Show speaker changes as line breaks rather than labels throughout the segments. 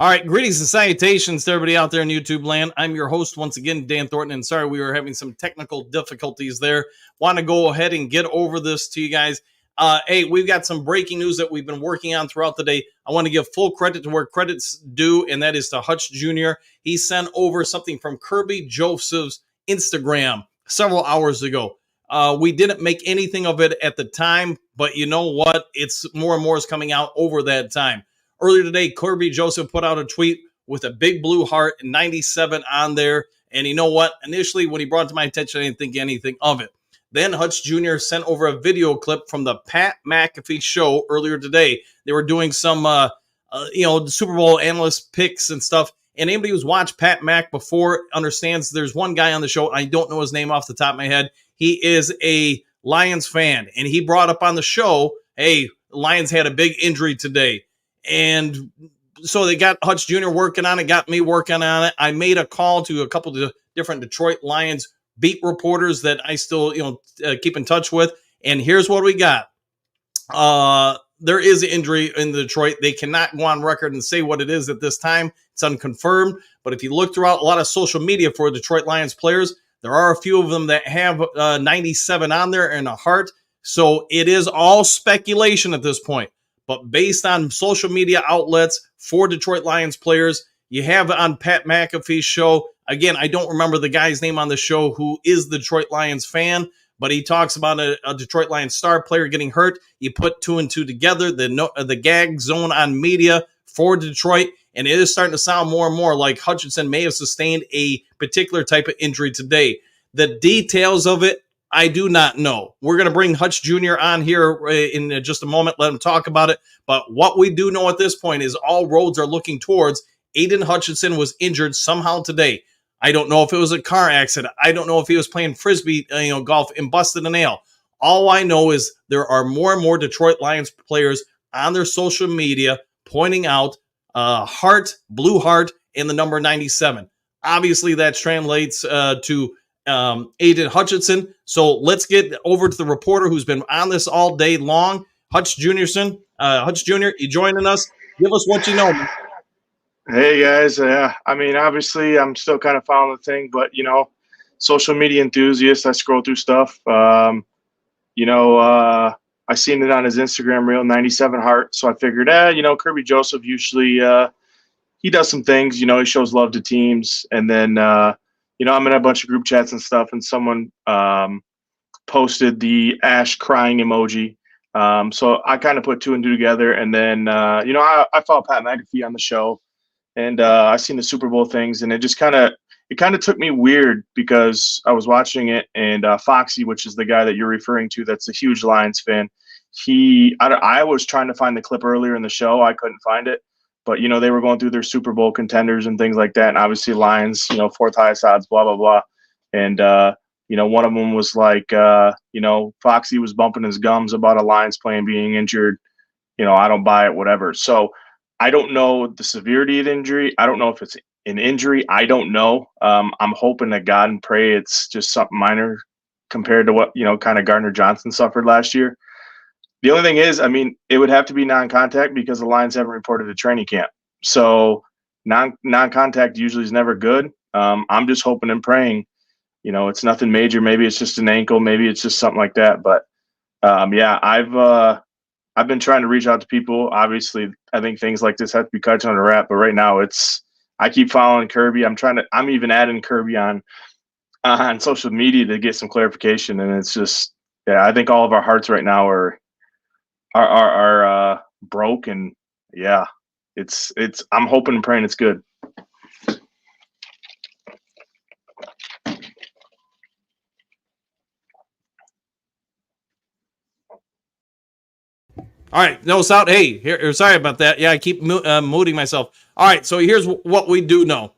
All right, greetings and salutations to everybody out there in YouTube land. I'm your host once again, Dan Thornton, and sorry we were having some technical difficulties there. Want to go ahead and get over this to you guys. Hey, we've got some breaking news that we've been working on throughout the day. I want to give full credit to where credit's due, and that is to Hutch Jr. He sent over something from Kirby Joseph's Instagram several hours ago. We didn't make anything of it at the time, but you know what? It's more and more is coming out over that time. Earlier today, Kirby Joseph put out a tweet with a big blue heart and 97 on there. And you know what? Initially, when he brought it to my attention, I didn't think anything of it. Then Hutch Jr. sent over a video clip from the Pat McAfee show earlier today. They were doing some, Super Bowl analyst picks and stuff. And anybody who's watched Pat Mac before understands there's one guy on the show. I don't know his name off the top of my head. He is a Lions fan. And he brought up on the show, hey, Lions had a big injury today. And so they got Hutch Jr. working on it, got me working on it. I made a call to a couple of different Detroit Lions beat reporters that I still, keep in touch with. And here's what we got. There is an injury in Detroit. They cannot go on record and say what it is at this time. It's unconfirmed. But if you look throughout a lot of social media for Detroit Lions players, there are a few of them that have 97 on there and a heart. So it is all speculation at this point. But based on social media outlets for Detroit Lions players, you have on Pat McAfee's show. Again, I don't remember the guy's name on the show who is the Detroit Lions fan, but he talks about a Detroit Lions star player getting hurt. You put two and two together, the gag zone on media for Detroit, and it is starting to sound more and more like Hutchinson may have sustained a particular type of injury today. The details of it, I do not know. We're going to bring Hutch Jr. on here in just a moment, let him talk about it. But what we do know at this point is all roads are looking towards Adian Hutchinson was injured somehow today. I don't know if it was a car accident. I don't know if he was playing Frisbee golf and busted a nail. All I know is there are more and more Detroit Lions players on their social media pointing out heart, blue heart, and the number 97. Obviously, that translates to Adian Hutchinson. So let's get over to the reporter who's been on this all day long, Hutch Jr. Hutch Jr., you joining us? Give us what you know.
Hey guys, obviously I'm still kind of following the thing, but social media enthusiast, I scroll through stuff. I seen it on his Instagram reel, 97 heart. So I figured, Kirby Joseph usually he does some things. He shows love to teams, and then I'm in a bunch of group chats and stuff, and someone posted the Ash crying emoji. So I kind of put two and two together, and then I follow Pat McAfee on the show. And I seen the Super Bowl things, and it kind of took me weird because I was watching it, and Foxy, which is the guy that you're referring to, that's a huge Lions fan. I was trying to find the clip earlier in the show, I couldn't find it, but they were going through their Super Bowl contenders and things like that, and obviously Lions, fourth highest odds, blah blah blah, and one of them was like, Foxy was bumping his gums about a Lions player being injured. I don't buy it, whatever. So I don't know the severity of the injury. I don't know if it's an injury. I don't know. I'm hoping to God and pray it's just something minor compared to what, kind of Gardner Johnson suffered last year. The only thing is, it would have to be non-contact because the Lions haven't reported a training camp. So non-contact usually is never good. I'm just hoping and praying, it's nothing major. Maybe it's just an ankle. Maybe it's just something like that. But I've been trying to reach out to people. Obviously, I think things like this have to be cut under wrap. But right now, I keep following Kirby. I'm even adding Kirby on social media to get some clarification. And it's just, I think all of our hearts right now are broke. And I'm hoping and praying it's good.
All right, no sound. Hey, here. Sorry about that. Yeah, I keep muting myself. All right, so here's what we do know.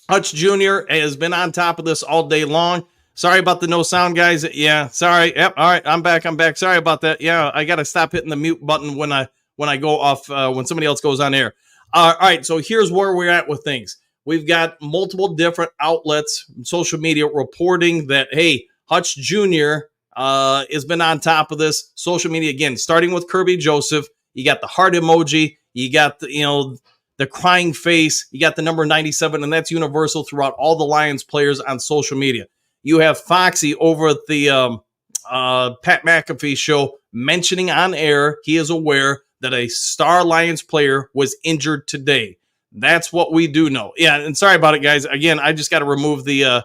Hutch Jr. has been on top of this all day long. Sorry about the no sound, guys. Yeah, sorry. Yep. All right, I'm back. Sorry about that. Yeah, I got to stop hitting the mute button when I go off when somebody else goes on air. All right, so here's where we're at with things. We've got multiple different outlets, social media reporting that, hey, Hutch Jr. Has been on top of this. Social media, again, starting with Kirby Joseph. You got the heart emoji. You got the the crying face. You got the number 97, and that's universal throughout all the Lions players on social media. You have Foxy over at the Pat McAfee show mentioning on air he is aware that a star Lions player was injured today. That's what we do know. Yeah, and sorry about it, guys. Again, I just got to remove the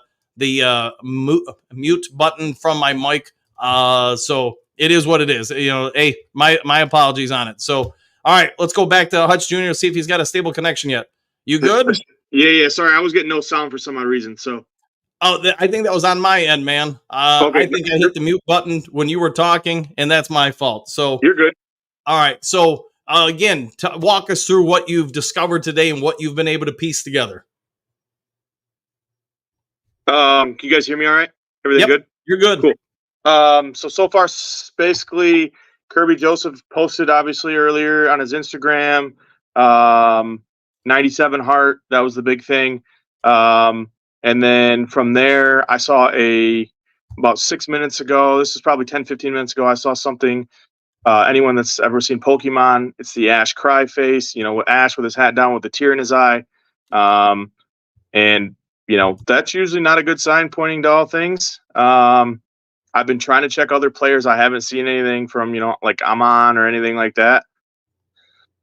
mute button from my mic. So it is what it is. Hey, my apologies on it. So, all right, let's go back to Hutch Jr. See if he's got a stable connection yet. You good?
Yeah. Sorry, I was getting no sound for some odd reason. So,
I think that was on my end, man.
Okay.
I think I hit the mute button when you were talking, and that's my fault. So
you're good.
All right. So again, walk us through what you've discovered today and what you've been able to piece together.
Can you guys hear me all right? Everything good?
You're good.
Cool. So far, basically, Kirby Joseph posted obviously earlier on his Instagram, 97 heart. That was the big thing. And then from there, I saw about 6 minutes ago, this is probably 10, 15 minutes ago, I saw something. Anyone that's ever seen Pokemon, it's the Ash cry face, with Ash with his hat down with a tear in his eye. And that's usually not a good sign pointing to all things. I've been trying to check other players. I haven't seen anything from, like Amon or anything like that.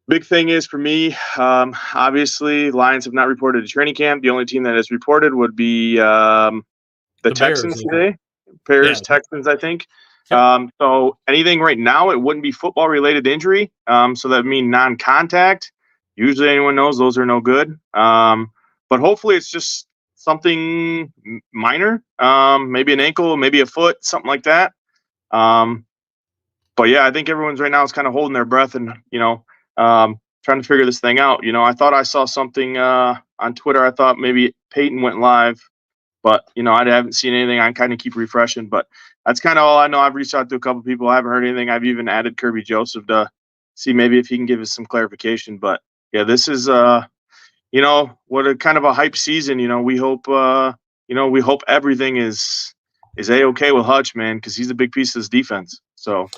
Big thing is for me, obviously, Lions have not reported a training camp. The only team that has reported would be the Texans today. Texans, I think. Yep. So anything right now, it wouldn't be football-related injury. So that would mean non-contact. Usually anyone knows those are no good. But hopefully it's just something minor, maybe an ankle, maybe a foot, something like that. But yeah, I think everyone's right now is kind of holding their breath and, trying to figure this thing out. I thought I saw something on Twitter. I thought maybe Peyton went live, but, I haven't seen anything. I kind of keep refreshing, but that's kind of all I know. I've reached out to a couple people. I haven't heard anything. I've even added Kirby Joseph to see maybe if he can give us some clarification. But yeah, this is, what a kind of a hype season. We hope, we hope everything is A-okay with Hutch, man, because he's a big piece of this defense. So.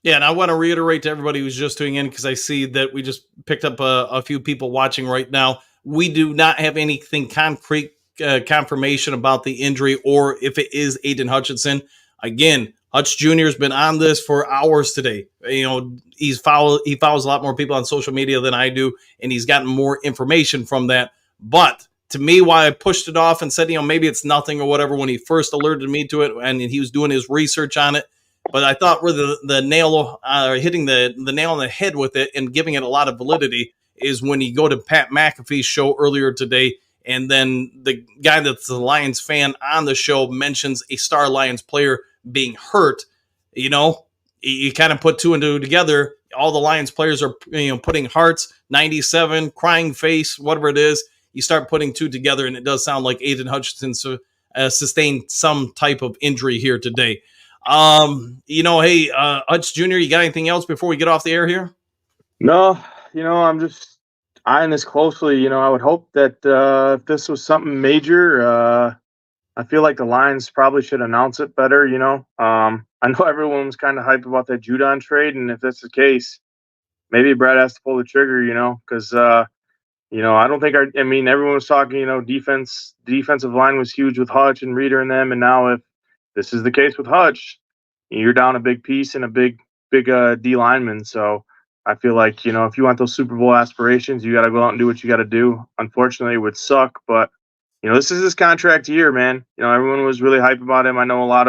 Yeah, and I want to reiterate to everybody who's just tuning in, because I see that we just picked up a few people watching right now. We do not have anything concrete confirmation about the injury or if it is Adian Hutchinson. Again, Hutch Jr. has been on this for hours today. He follows a lot more people on social media than I do, and he's gotten more information from that. But to me, why I pushed it off and said, maybe it's nothing or whatever when he first alerted me to it and he was doing his research on it. But I thought where the nail, hitting the nail on the head with it and giving it a lot of validity is when you go to Pat McAfee's show earlier today, and then the guy that's the Lions fan on the show mentions a star Lions player being hurt. You kind of put two and two together. All the Lions players are putting hearts, 97, crying face, whatever it is. You start putting two together, and it does sound like Adian Hutchinson sustained some type of injury here today. Hey, Hutch Jr., you got anything else before we get off the air here?
No, I'm just eyeing this closely. I would hope that if this was something major, I feel like the Lions probably should announce it better. I know everyone was kind of hyped about that Judon trade, and if that's the case, maybe Brad has to pull the trigger. Because I don't think everyone was talking. Defensive line was huge with Hutch and Reeder and them, and now if this is the case with Hutch, you're down a big piece and a big D lineman. So I feel like, if you want those Super Bowl aspirations, you got to go out and do what you got to do. Unfortunately, it would suck, but this is his contract year, man. Everyone was really hype about him. I know a lot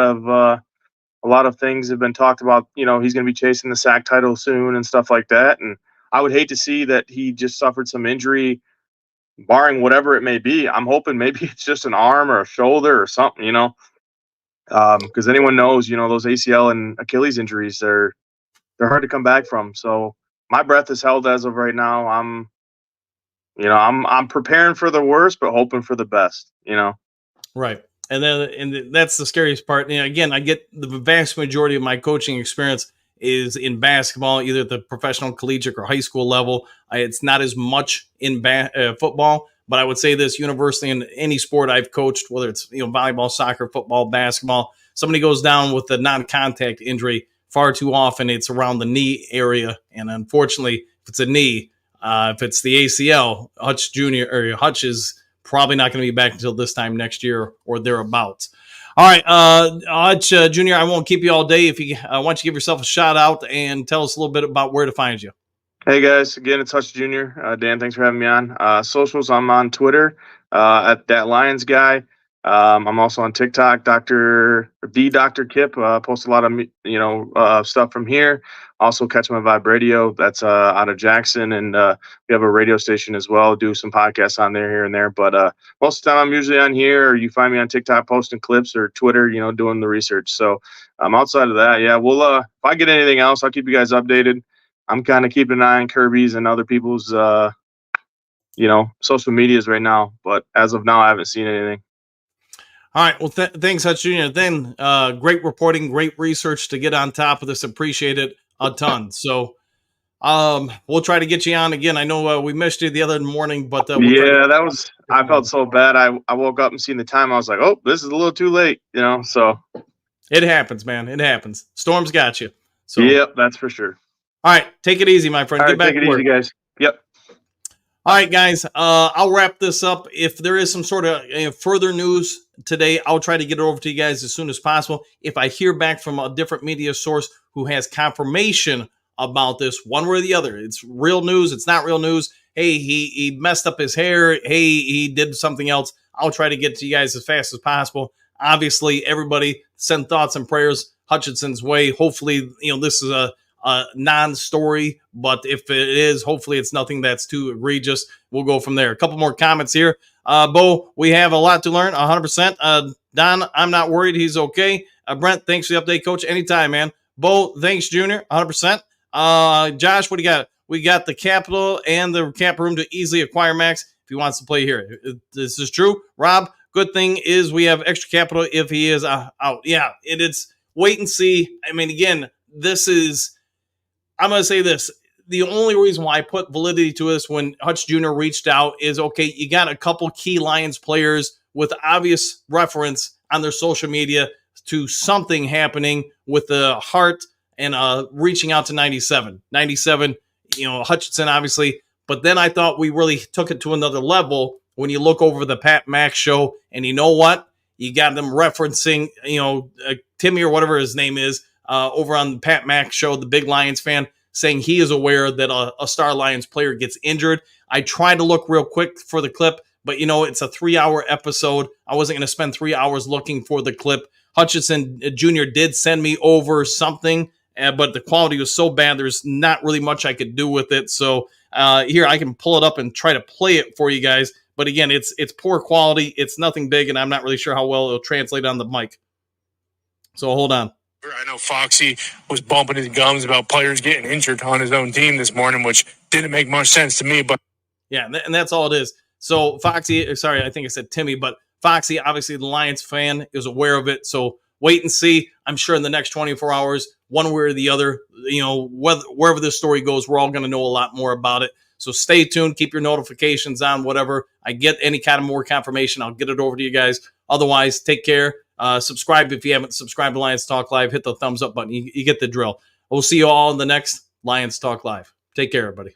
of things have been talked about. He's going to be chasing the sack title soon and stuff like that. And I would hate to see that he just suffered some injury, barring whatever it may be. I'm hoping maybe it's just an arm or a shoulder or something, because anyone knows, those ACL and Achilles injuries, they're hard to come back from. So my breath is held as of right now. I'm preparing for the worst, but hoping for the best,
Right. And that's the scariest part. Again, I get the vast majority of my coaching experience is in basketball, either at the professional, collegiate, or high school level. It's not as much in football. But I would say this, universally in any sport I've coached, whether it's volleyball, soccer, football, basketball, somebody goes down with a non-contact injury, far too often it's around the knee area. And unfortunately, if it's a knee, If it's the ACL, Hutch Jr. or Hutch is probably not going to be back until this time next year or thereabouts. All right, Hutch Jr., I won't keep you all day. If you why don't you give yourself a shout out and tell us a little bit about where to find you.
Hey guys, again, it's Hutch Jr. Dan, thanks for having me on. Socials, I'm on Twitter at that Lions guy. I'm also on TikTok, Dr. Kip. Post a lot of stuff from here. Also catch my Vibe Radio. That's out of Jackson, and we have a radio station as well. Do some podcasts on there here and there. But most of the time, I'm usually on here, or you find me on TikTok posting clips, or Twitter, doing the research. So outside of that, yeah, we'll if I get anything else, I'll keep you guys updated. I'm kind of keeping an eye on Kirby's and other people's, social medias right now. But as of now, I haven't seen anything.
All right. Well, thanks, Hutch Jr. Then great reporting, great research to get on top of this. Appreciate it a ton. So we'll try to get you on again. I know we missed you the other morning, but
I felt so bad. I woke up and seen the time. I was like, oh, this is a little too late, so.
It happens, man. It happens. Storm's got you. So.
Yep, that's for sure.
All right, take it easy, my friend.
Get back to work. Take it easy, guys. Yep.
All right, guys. I'll wrap this up. If there is some sort of further news today, I'll try to get it over to you guys as soon as possible. If I hear back from a different media source who has confirmation about this, one way or the other, it's real news, it's not real news. Hey, he messed up his hair. Hey, he did something else. I'll try to get to you guys as fast as possible. Obviously, everybody send thoughts and prayers Hutchinson's way. Hopefully, this is a non-story, but if it is, hopefully it's nothing that's too egregious. We'll go from there. A couple more comments here. Bo, we have a lot to learn, 100%. Don, I'm not worried. He's okay. Brent, thanks for the update, Coach. Anytime, man. Bo, thanks, Junior, 100%. Josh, what do you got? We got the capital and the cap room to easily acquire Max if he wants to play here. This is true. Rob, good thing is we have extra capital if he is out. Yeah, it's wait and see. I mean, again, I'm going to say this. The only reason why I put validity to this when Hutch Jr. reached out is, okay, you got a couple key Lions players with obvious reference on their social media to something happening with the heart and reaching out to 97. 97, Hutchinson, obviously. But then I thought we really took it to another level when you look over the Pat Mack show, and you know what? You got them referencing, Timmy or whatever his name is, over on the Pat Mack show, the big Lions fan, saying he is aware that a star Lions player gets injured. I tried to look real quick for the clip, but it's a 3-hour episode. I wasn't going to spend 3 hours looking for the clip. Hutchinson Jr. did send me over something, but the quality was so bad, there's not really much I could do with it. So here, I can pull it up and try to play it for you guys. But again, it's poor quality. It's nothing big, and I'm not really sure how well it'll translate on the mic. So hold on.
I know Foxy was bumping his gums about players getting injured on his own team this morning, which didn't make much sense to me. But
yeah, and that's all it is. So Foxy, sorry, I think I said Timmy, but Foxy, obviously the Lions fan, is aware of it. So wait and see. I'm sure in the next 24 hours, one way or the other, wherever this story goes, we're all going to know a lot more about it. So stay tuned. Keep your notifications on. Whatever I get any kind of more confirmation, I'll get it over to you guys. Otherwise, take care. Subscribe if you haven't subscribed to Lions Talk Live. Hit the thumbs up button. You get the drill. We'll see you all in the next Lions Talk Live. Take care, everybody.